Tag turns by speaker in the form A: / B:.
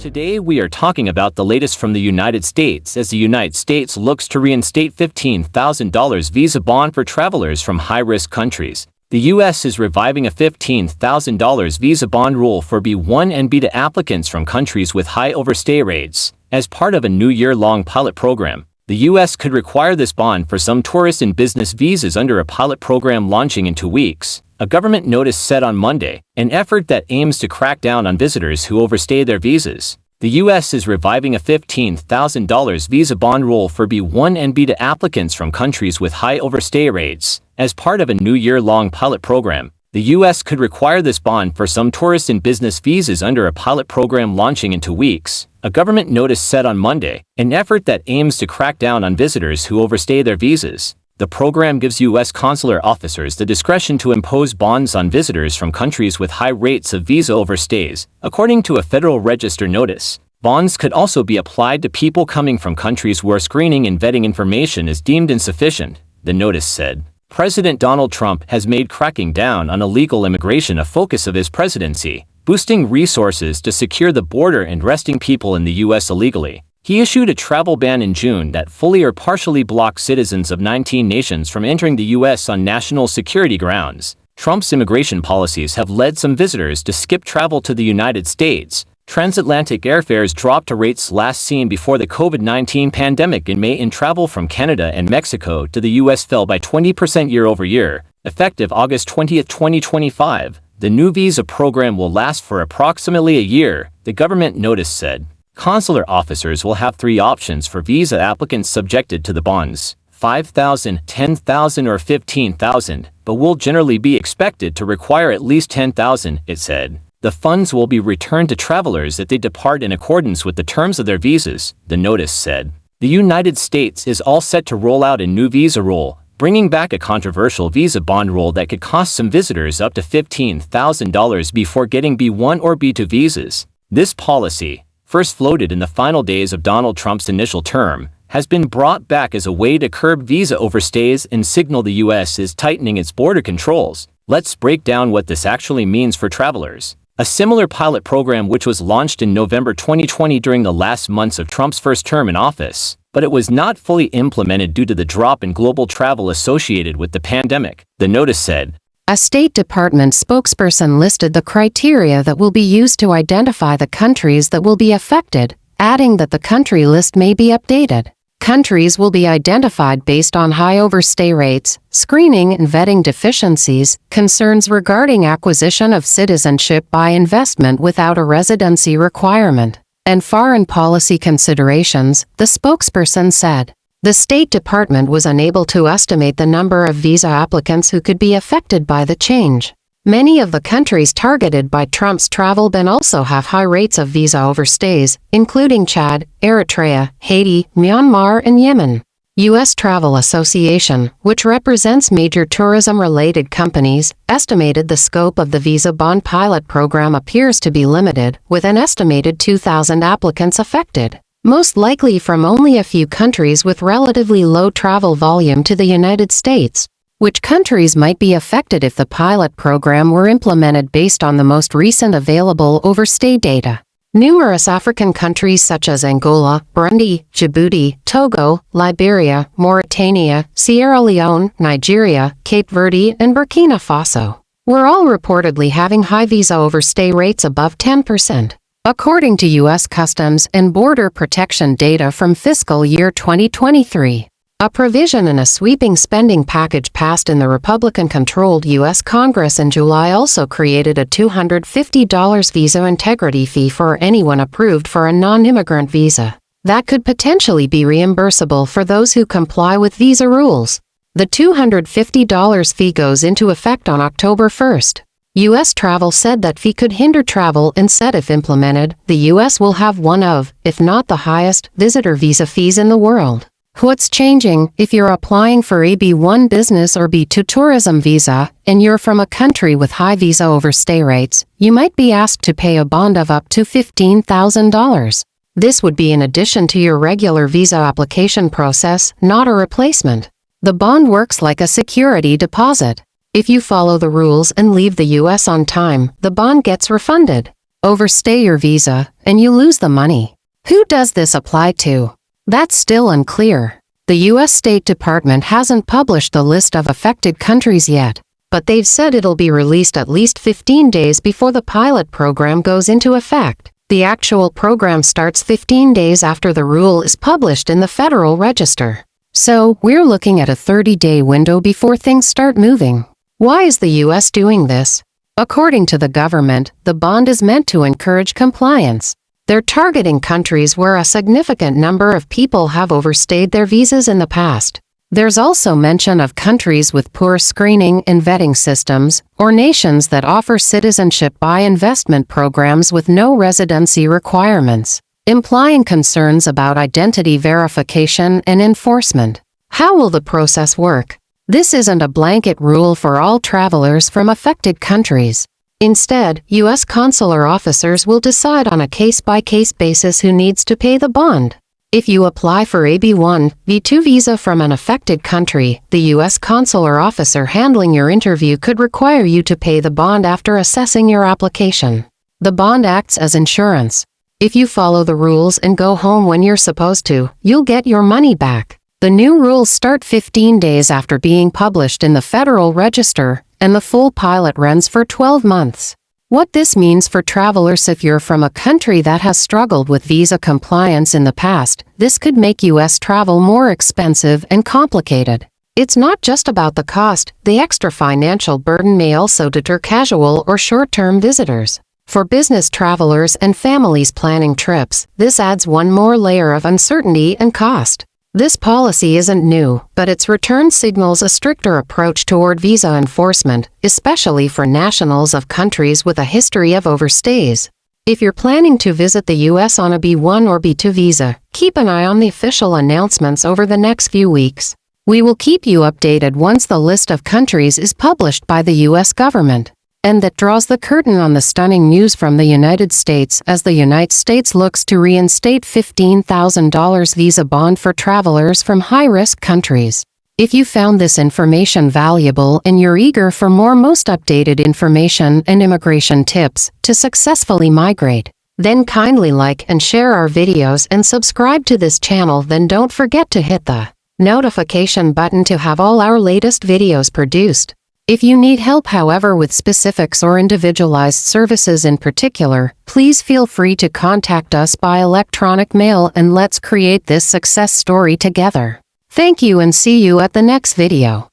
A: Today we are talking about the latest from the United States as the United States looks to reinstate $15,000 visa bond for travelers from high-risk countries. The U.S. is reviving a $15,000 visa bond rule for B1 and B2 applicants from countries with high overstay rates. As part of a new year-long pilot program, the U.S. could require this bond for some tourist and business visas under a pilot program launching in 2 weeks. A government notice said on Monday, an effort that aims to crack down on visitors who overstay their visas. The U.S. is reviving a $15,000 visa bond rule for B1 and B2 applicants from countries with high overstay rates. As part of a new year-long pilot program, the U.S. could require this bond for some tourist and business visas under a pilot program launching in 2 weeks. A government notice said on Monday, an effort that aims to crack down on visitors who overstay their visas. The program gives U.S. consular officers the discretion to impose bonds on visitors from countries with high rates of visa overstays. According to a Federal Register notice, bonds could also be applied to people coming from countries where screening and vetting information is deemed insufficient, the notice said. President Donald Trump has made cracking down on illegal immigration a focus of his presidency, boosting resources to secure the border and arresting people in the U.S. illegally. He issued a travel ban in June that fully or partially blocked citizens of 19 nations from entering the U.S. on national security grounds. Trump's immigration policies have led some visitors to skip travel to the United States. Transatlantic airfares dropped to rates last seen before the COVID-19 pandemic in May, and travel from Canada and Mexico to the U.S. fell by 20% year-over-year, effective August 20, 2025. The new visa program will last for approximately a year, the government notice said. Consular officers will have 3 options for visa applicants subjected to the bonds: $5,000, $10,000 or $15,000, but will generally be expected to require at least $10,000, it said. The funds will be returned to travelers if they depart in accordance with the terms of their visas, the notice said. The United States is all set to roll out a new visa rule, bringing back a controversial visa bond rule that could cost some visitors up to $15,000 before getting B1 or B2 visas. This policy, first floated in the final days of Donald Trump's initial term, has been brought back as a way to curb visa overstays and signal the U.S. is tightening its border controls. Let's break down what this actually means for travelers. A similar pilot program which was launched in November 2020 during the last months of Trump's first term in office, but it was not fully implemented due to the drop in global travel associated with the pandemic, the notice said.
B: A State Department spokesperson listed the criteria that will be used to identify the countries that will be affected, adding that the country list may be updated. Countries will be identified based on high overstay rates, screening and vetting deficiencies, concerns regarding acquisition of citizenship by investment without a residency requirement, and foreign policy considerations, the spokesperson said. The State Department was unable to estimate the number of visa applicants who could be affected by the change. Many of the countries targeted by Trump's travel ban also have high rates of visa overstays, including Chad, Eritrea, Haiti, Myanmar, and Yemen. U.S. Travel Association, which represents major tourism-related companies, estimated the scope of the visa bond pilot program appears to be limited, with an estimated 2,000 applicants affected, most likely from only a few countries with relatively low travel volume to the United States. Which countries might be affected if the pilot program were implemented based on the most recent available overstay data? Numerous African countries such as Angola, Burundi, Djibouti, Togo, Liberia, Mauritania, Sierra Leone, Nigeria, Cape Verde, and Burkina Faso were all reportedly having high visa overstay rates above 10%. According to U.S. Customs and Border Protection data from fiscal year 2023. A provision in a sweeping spending package passed in the Republican-controlled U.S. Congress in July also created a $250 visa integrity fee for anyone approved for a non-immigrant visa. That could potentially be reimbursable for those who comply with visa rules. The $250 fee goes into effect on October 1st. U.S. Travel said that fee could hinder travel and said if implemented, the U.S. will have one of, if not the highest, visitor visa fees in the world. What's changing? If you're applying for a B1 business or B2 tourism visa, and you're from a country with high visa overstay rates, you might be asked to pay a bond of up to $15,000. This would be in addition to your regular visa application process, not a replacement. The bond works like a security deposit. If you follow the rules and leave the U.S. on time, the bond gets refunded. overstay your visa, and you lose the money. Who does this apply to? That's still unclear. The U.S. State Department hasn't published the list of affected countries yet, but they've said it'll be released at least 15 days before the pilot program goes into effect. The actual program starts 15 days after the rule is published in the Federal Register. So, we're looking at a 30-day window before things start moving. Why is the U.S. doing this? According to the government, the bond is meant to encourage compliance. They're targeting countries where a significant number of people have overstayed their visas in the past. There's also mention of countries with poor screening and vetting systems, or nations that offer citizenship by investment programs with no residency requirements, implying concerns about identity verification and enforcement. How will the process work? This isn't a blanket rule for all travelers from affected countries. Instead, U.S. consular officers will decide on a case-by-case basis who needs to pay the bond. If you apply for a B1, B2 visa from an affected country, the U.S. consular officer handling your interview could require you to pay the bond after assessing your application. The bond acts as insurance. If you follow the rules and go home when you're supposed to, you'll get your money back. The new rules start 15 days after being published in the Federal Register, and the full pilot runs for 12 months. What this means for travelers: if you're from a country that has struggled with visa compliance in the past, this could make U.S. travel more expensive and complicated. It's not just about the cost, the extra financial burden may also deter casual or short-term visitors. For business travelers and families planning trips, this adds one more layer of uncertainty and cost. This policy isn't new, but its return signals a stricter approach toward visa enforcement, especially for nationals of countries with a history of overstays. If you're planning to visit the U.S. on a B1 or B2 visa, keep an eye on the official announcements over the next few weeks. We will keep you updated once the list of countries is published by the U.S. government. And that draws the curtain on the stunning news from the United States as the United States looks to reinstate $15,000 visa bond for travelers from high-risk countries. If you found this information valuable and you're eager for more most updated information and immigration tips to successfully migrate, then kindly like and share our videos and subscribe to this channel. Then don't forget to hit the notification button to have all our latest videos produced. If you need help, however, with specifics or individualized services in particular, please feel free to contact us by electronic mail and let's create this success story together. Thank you and see you at the next video.